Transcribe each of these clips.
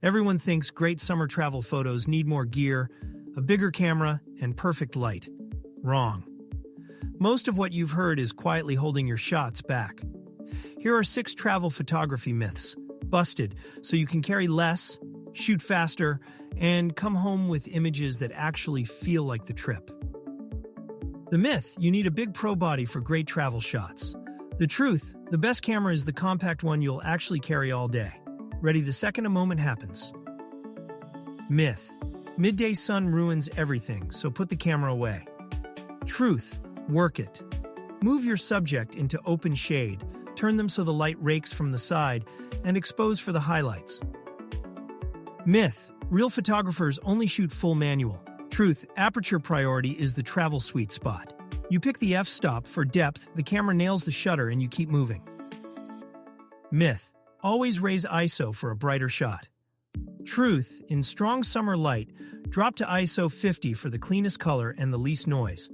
Everyone thinks great summer travel photos need more gear, a bigger camera, and perfect light. Wrong. Most of what you've heard is quietly holding your shots back. Here are 6 travel photography myths, busted so you can carry less, shoot faster, and come home with images that actually feel like the trip. The myth: you need a big pro body for great travel shots. The truth: the best camera is the compact one you'll actually carry all day, ready the second a moment happens. Myth: midday sun ruins everything, so put the camera away. Truth: work it. Move your subject into open shade, turn them so the light rakes from the side, and expose for the highlights. Myth: real photographers only shoot full manual. Truth: aperture priority is the travel sweet spot. You pick the f-stop for depth, the camera nails the shutter, and you keep moving. Myth: always raise ISO for a brighter shot. Truth: in strong summer light, drop to ISO 50 for the cleanest color and the least noise.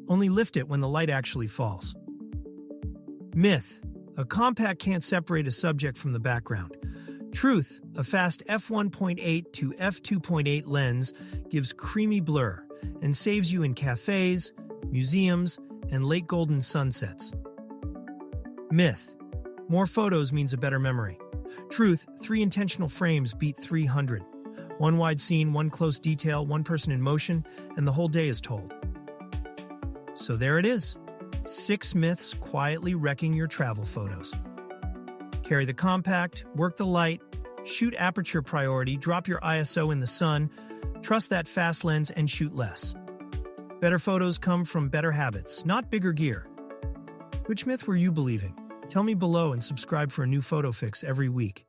Only lift it when the light actually falls. Myth: a compact can't separate a subject from the background. Truth: a fast f1.8 to f2.8 lens gives creamy blur and saves you in cafes, museums, and late golden sunsets. Myth: more photos means a better memory. Truth: 3 intentional frames beat 300. One wide scene, one close detail, one person in motion, and the whole day is told. So there it is. 6 myths quietly wrecking your travel photos. Carry the compact, work the light, shoot aperture priority, drop your ISO in the sun, trust that fast lens, and shoot less. Better photos come from better habits, not bigger gear. Which myth were you believing? Tell me below and subscribe for a new photo fix every week.